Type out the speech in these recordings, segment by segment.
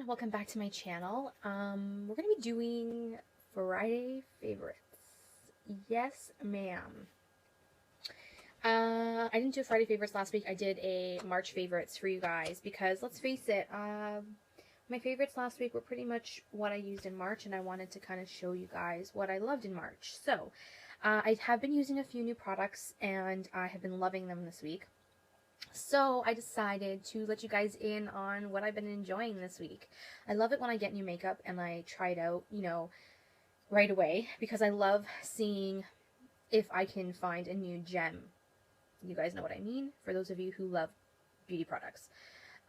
welcome back to my channel. We're gonna be doing Friday favorites. Yes, ma'am. I didn't do Friday favorites last week. I did a March favorites for you guys because let's face it, my favorites last week were pretty much what I used in March, and I wanted to kind of show you guys what I loved in March. So, I have been using a few new products and I have been loving them this week. So I decided to let you guys in on what I've been enjoying this week. I love it when I get new makeup and I try it out, right away because I love seeing if I can find a new gem. You guys know what I mean, for those of you who love beauty products.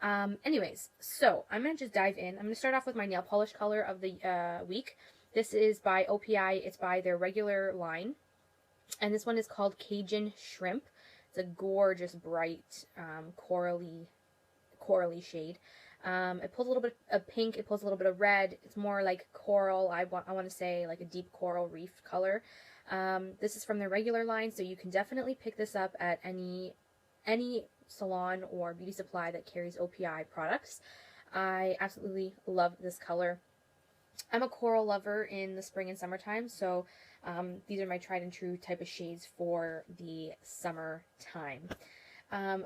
Anyways, so I'm going to just dive in. I'm going to start off with my nail polish color of the week. This is by OPI. It's by their regular line. And this one is called Cajun Shrimp. It's a gorgeous, bright, corally shade. It pulls a little bit of pink. It pulls a little bit of red. It's more like coral. I want to say like a deep coral reef color. This is from the regular line, so you can definitely pick this up at any salon or beauty supply that carries OPI products. I absolutely love this color. I'm a coral lover in the spring and summertime, so these are my tried and true type of shades for the summertime.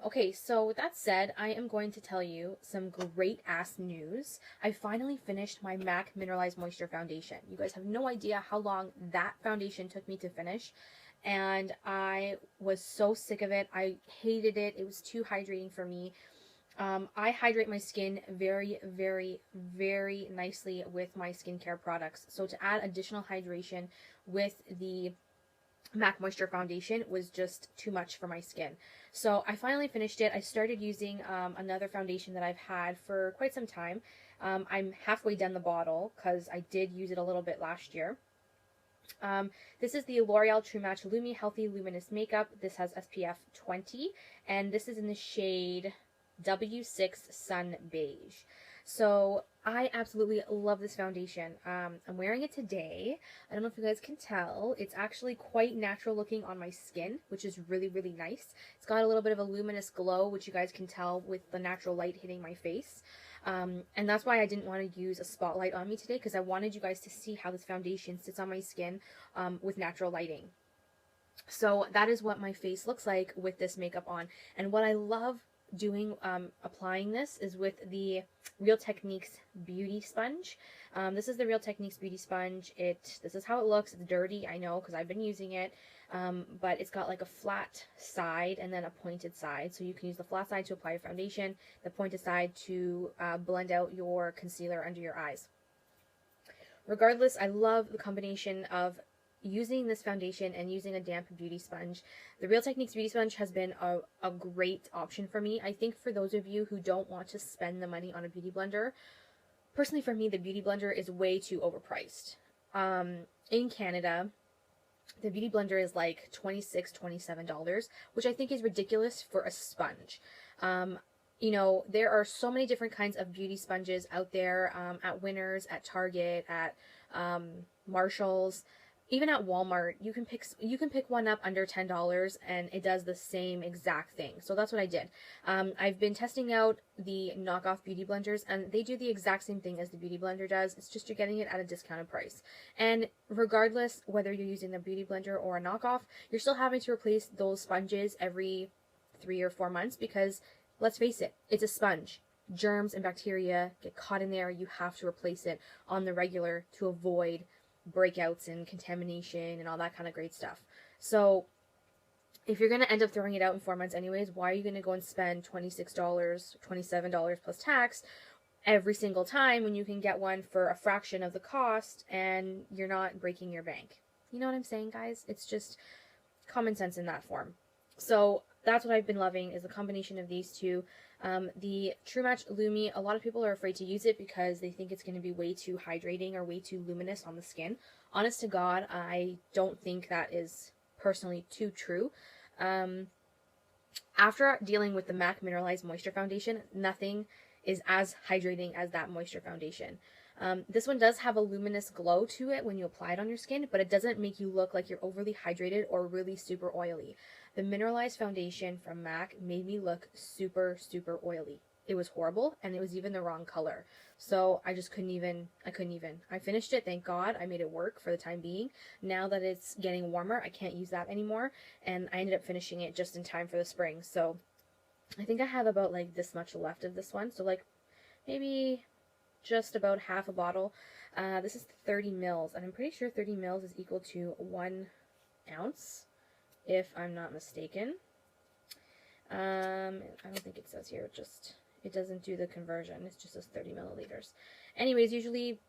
Okay, so with that said, I am going to tell you some great ass news. I finally finished my MAC Mineralized Moisture Foundation. You guys have no idea how long that foundation took me to finish, and I was so sick of it. I hated it. It was too hydrating for me. I hydrate my skin very, very, very nicely with my skincare products. So to add additional hydration with the MAC Moisture Foundation was just too much for my skin. So I finally finished it. I started using another foundation that I've had for quite some time. I'm halfway done the bottle because I did use it a little bit last year. This is the L'Oreal True Match Lumi Healthy Luminous Makeup. This has SPF 20, and this is in the shade W6 Sun Beige. So I absolutely love this foundation. I'm wearing it today. I don't know if you guys can tell. It's actually quite natural looking on my skin, which is really, really nice. It's got a little bit of a luminous glow, which you guys can tell with the natural light hitting my face. And that's why I didn't want to use a spotlight on me today, because I wanted you guys to see how this foundation sits on my skin with natural lighting. So that is what my face looks like with this makeup on. And what I love doing applying this is with the Real Techniques beauty sponge. This is the Real Techniques beauty sponge. This is how it looks. It's dirty, I know, because I've been using it, but it's got like a flat side and then a pointed side, so you can use the flat side to apply your foundation, the pointed side to blend out your concealer under your eyes. Regardless, I love the combination of using this foundation and using a damp beauty sponge. The Real Techniques beauty sponge has been a great option for me. I think for those of you who don't want to spend the money on a beauty blender, personally for me, the beauty blender is way too overpriced. In Canada, the beauty blender is like $26, $27, which I think is ridiculous for a sponge. You know, there are so many different kinds of beauty sponges out there at Winners, at Target, at Marshall's. Even at Walmart, you can pick one up under $10 and it does the same exact thing. So that's what I did. I've been testing out the knockoff beauty blenders, and they do the exact same thing as the beauty blender does. It's just you're getting it at a discounted price. And regardless whether you're using the beauty blender or a knockoff, you're still having to replace those sponges every 3 or 4 months because, let's face it, it's a sponge. Germs and bacteria get caught in there. You have to replace it on the regular to avoid breakouts and contamination and all that kind of great stuff. So if you're going to end up throwing it out in 4 months anyways, why are you going to go and spend $26, $27 plus tax every single time when you can get one for a fraction of the cost and you're not breaking your bank? You know what I'm saying, guys? It's just common sense in that form. So that's what I've been loving, is the combination of these two. The True Match Lumi, a lot of people are afraid to use it because they think it's going to be way too hydrating or way too luminous on the skin. Honest to God, I don't think that is personally too true. After dealing with the MAC Mineralized Moisture Foundation, nothing is as hydrating as that moisture foundation. This one does have a luminous glow to it when you apply it on your skin, but it doesn't make you look like you're overly hydrated or really super oily. The Mineralized Foundation from MAC made me look super, super oily. it was horrible, and it was even the wrong color. So I just couldn't even, I finished it, thank God. I made it work for the time being. Now that it's getting warmer, I can't use that anymore, and I ended up finishing it just in time for the spring. So I think I have about like this much left of this one. So like maybe just about half a bottle. This is 30 mils, and I'm pretty sure 30 mils is equal to 1 ounce, if I'm not mistaken. I don't think it says here, it doesn't do the conversion. It just says 30 milliliters. Anyways, usually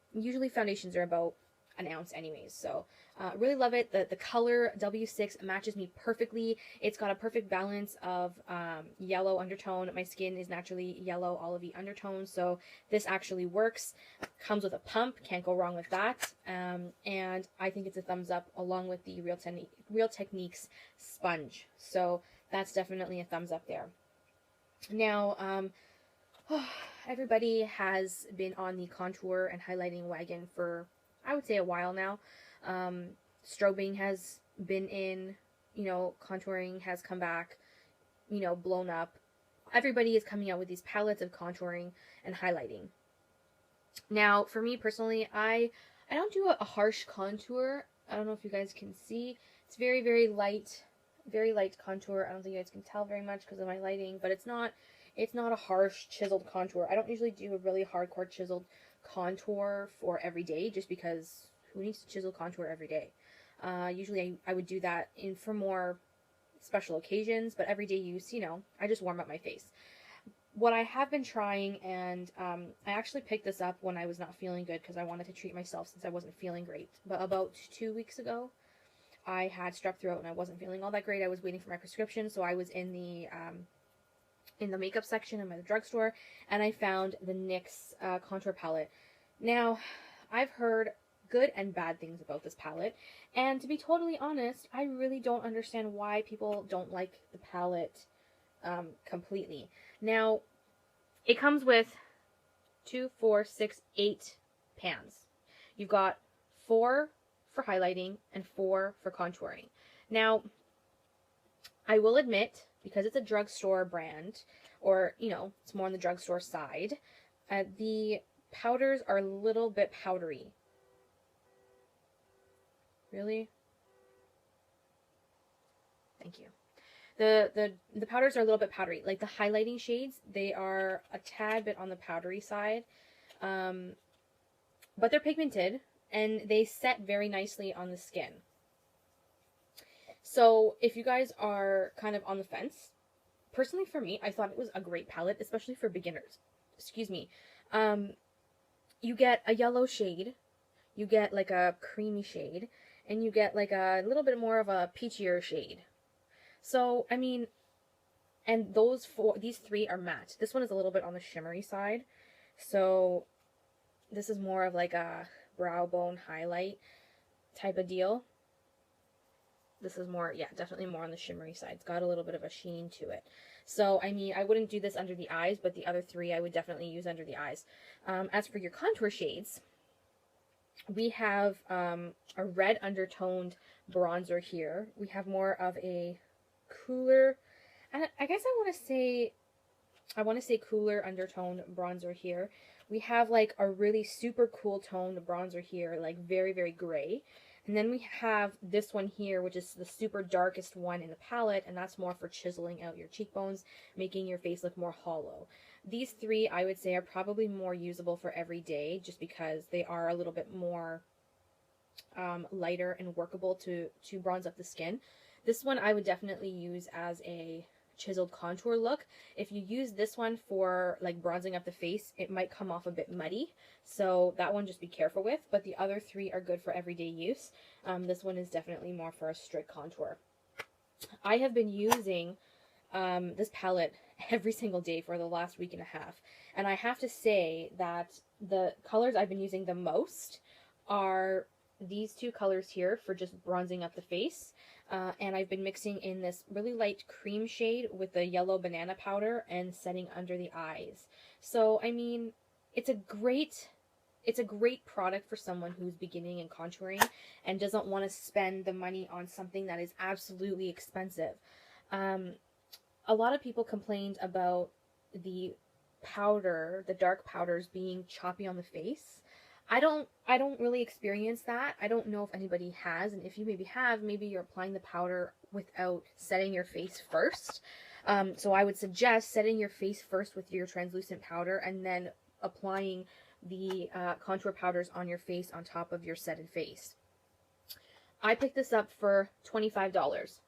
foundations are about an ounce anyways. So really love it. The color W6 matches me perfectly. It's got a perfect balance of yellow undertone. My skin is naturally yellow olivey undertone, so this actually works. Comes with a pump, can't go wrong with that. And I think it's a thumbs up, along with the Real Techniques sponge. So that's definitely a thumbs up there. Now, everybody has been on the contour and highlighting wagon for, I would say, a while now. Strobing has been in, contouring has come back, blown up. Everybody is coming out with these palettes of contouring and highlighting. Now, for me personally, I don't do a harsh contour. I don't know if you guys can see. It's very, very light contour. I don't think you guys can tell very much because of my lighting, but it's not a harsh chiseled contour. I don't usually do a really hardcore chiseled contour for every day, just because who needs to chisel contour every day? Usually I would do that for more special occasions, but everyday use, I just warm up my face. What I have been trying, and I actually picked this up when I was not feeling good because I wanted to treat myself since I wasn't feeling great. But about 2 weeks ago, I had strep throat and I wasn't feeling all that great. I was waiting for my prescription, so I was in the makeup section in the drugstore, and I found the NYX contour palette. Now, I've heard good and bad things about this palette, and to be totally honest, I really don't understand why people don't like the palette completely. Now, it comes with 2, 4, 6, 8 pans. You've got 4 for highlighting and 4 for contouring. Now, I will admit, because it's a drugstore brand, or, it's more on the drugstore side, the powders are a little bit powdery. Really? Thank you. The powders are a little bit powdery. Like the highlighting shades, they are a tad bit on the powdery side. But they're pigmented, and they set very nicely on the skin. So if you guys are kind of on the fence, personally for me, I thought it was a great palette, especially for beginners. Excuse me. You get a yellow shade, you get like a creamy shade, and you get like a little bit more of a peachier shade. So, I mean, and these 3 are matte. This one is a little bit on the shimmery side. So this is more of like a brow bone highlight type of deal. This is more, yeah, definitely more on the shimmery side. It's got a little bit of a sheen to it. So, I mean, I wouldn't do this under the eyes, but the other 3 I would definitely use under the eyes. As for your contour shades, we have a red undertoned bronzer here. We have more of a cooler, and I guess I want to say cooler undertoned bronzer here. We have like a really super cool toned bronzer here, like very, very gray. And then we have this one here, which is the super darkest one in the palette, and that's more for chiseling out your cheekbones, making your face look more hollow. These 3, I would say, are probably more usable for every day, just because they are a little bit more lighter and workable to bronze up the skin. This one I would definitely use as a chiseled contour look. If you use this one for like bronzing up the face, it might come off a bit muddy, so that one just be careful with, but the other 3 are good for everyday use. This one is definitely more for a strict contour. I have been using this palette every single day for the last week and a half, and I have to say that the colors I've been using the most are these 2 colors here for just bronzing up the face. And I've been mixing in this really light cream shade with the yellow banana powder and setting under the eyes. So, I mean, it's a great product for someone who's beginning in contouring and doesn't want to spend the money on something that is absolutely expensive. A lot of people complained about the powder, the dark powders being choppy on the face. I don't really experience that. I don't know if anybody has, and if you maybe have, maybe you're applying the powder without setting your face first. So I would suggest setting your face first with your translucent powder and then applying the contour powders on your face on top of your setted face. I picked this up for $25.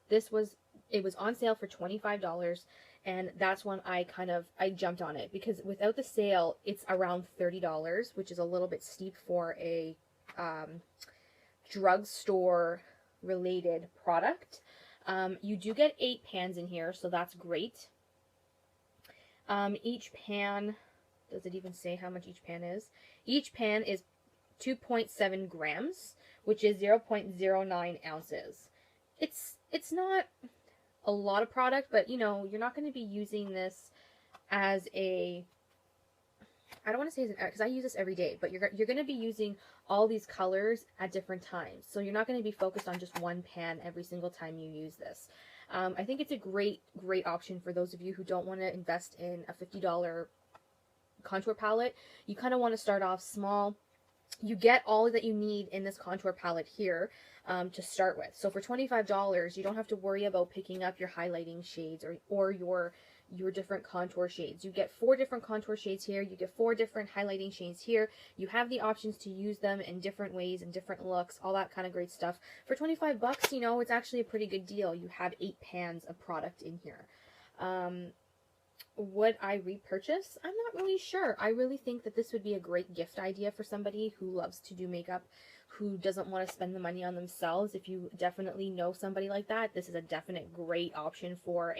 It was on sale for $25, and that's when I jumped on it, because without the sale it's around $30, which is a little bit steep for a drugstore related product. You do get 8 pans in here, so that's great. Each pan, does it even say how much each pan is? Each pan is 2.7 grams, which is 0.09 ounces. It's not a lot of product, but you know, you're not going to be using this as a, I don't want to say because I use this every day, but you're going to be using all these colors at different times. So you're not going to be focused on just one pan every single time you use this. I think it's a great option for those of you who don't want to invest in a $50 contour palette. You kind of want to start off small. You get all that you need in this contour palette here to start with. So for $25, you don't have to worry about picking up your highlighting shades or your different contour shades. You get 4 different contour shades here. You get 4 different highlighting shades here. You have the options to use them in different ways and different looks, all that kind of great stuff. For $25, you know, it's actually a pretty good deal. You have 8 pans of product in here. Would I repurchase? I'm not really sure. I really think that this would be a great gift idea for somebody who loves to do makeup, who doesn't want to spend the money on themselves. If you definitely know somebody like that, this is a definite great option for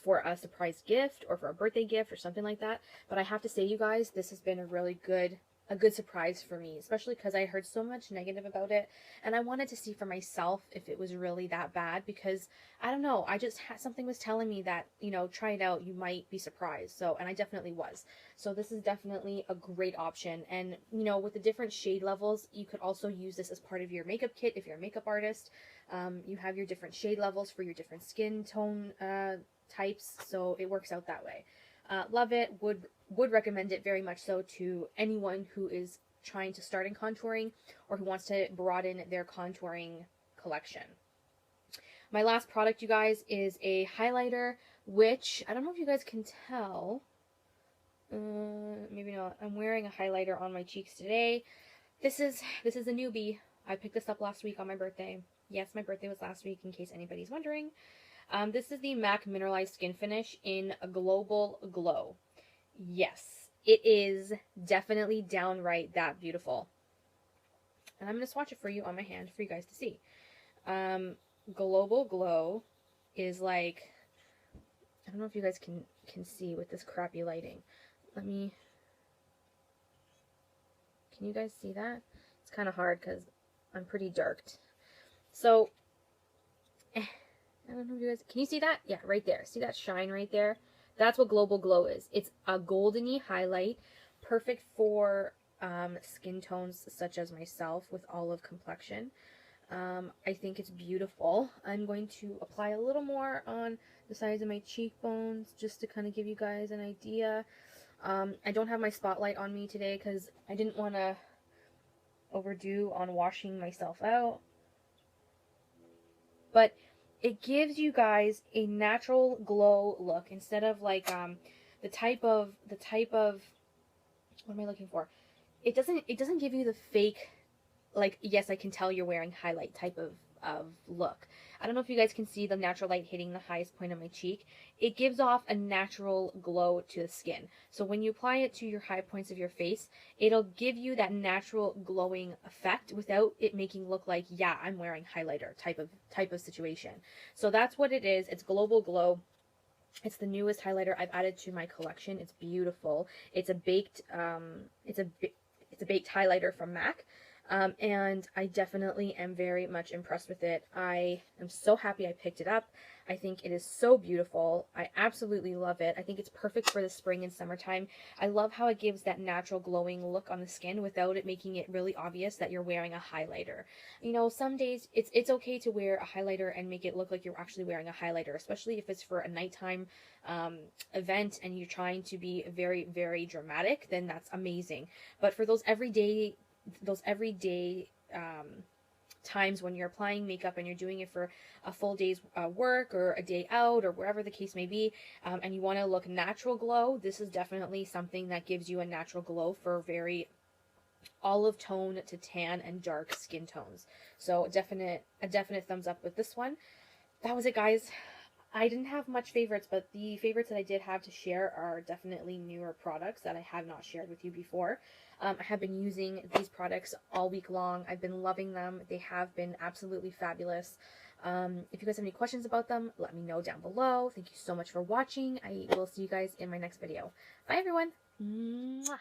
for a surprise gift or for a birthday gift or something like that. But I have to say, you guys, this has been a really good surprise for me, especially because I heard so much negative about it, and I wanted to see for myself if it was really that bad, because I don't know, I just had, something was telling me that, you know, try it out, you might be surprised. So, and I definitely was. So this is definitely a great option. And you know, with the different shade levels, you could also use this as part of your makeup kit if you're a makeup artist. You have your different shade levels for your different skin tone types, so it works out that way. Love it. Would recommend it very much so to anyone who is trying to start in contouring or who wants to broaden their contouring collection. My last product, you guys, is a highlighter, which I don't know if you guys can tell. Maybe not. I'm wearing a highlighter on my cheeks today. This is a newbie. I picked this up last week on my birthday. Yes, my birthday was last week, in case anybody's wondering. This is the MAC Mineralized Skin Finish in a Global Glow. Yes, it is definitely downright that beautiful. And I'm going to swatch it for you on my hand for you guys to see. Global Glow is like, I don't know if you guys can see with this crappy lighting. Can you guys see that? It's kind of hard because I'm pretty darked. So, I don't know if you guys, can you see that? Yeah, right there. See that shine right there? That's what Global Glow is. It's a goldeny highlight, perfect for skin tones such as myself with olive complexion. I think it's beautiful. I'm going to apply a little more on the sides of my cheekbones just to kind of give you guys an idea. I don't have my spotlight on me today because I didn't want to overdo on washing myself out. But it gives you guys a natural glow look instead of like the type of what am I looking for? It doesn't give you the fake, like, yes, I can tell you're wearing highlight type of look. I don't know if you guys can see the natural light hitting the highest point of my cheek. It gives off a natural glow to the skin. So when you apply it to your high points of your face, it'll give you that natural glowing effect without it making look like, yeah, I'm wearing highlighter type of situation. So that's what it is. It's Global Glow. It's the newest highlighter I've added to my collection. It's beautiful. It's a baked baked highlighter from MAC. And I definitely am very much impressed with it. I am so happy I picked it up. I think it is so beautiful. I absolutely love it. I think it's perfect for the spring and summertime. I love how it gives that natural glowing look on the skin without it making it really obvious that you're wearing a highlighter. You know, some days it's okay to wear a highlighter and make it look like you're actually wearing a highlighter, especially if it's for a nighttime event and you're trying to be very, very dramatic, then that's amazing. But for those everyday times when you're applying makeup and you're doing it for a full day's work or a day out or wherever the case may be, and you want to look natural glow, this is definitely something that gives you a natural glow for very olive tone to tan and dark skin tones. So a definite thumbs up with this one. That was it, guys. I didn't have much favorites, but the favorites that I did have to share are definitely newer products that I have not shared with you before. I have been using these products all week long. I've been loving them. They have been absolutely fabulous. If you guys have any questions about them, let me know down below. Thank you so much for watching. I will see you guys in my next video. Bye, everyone. Mwah.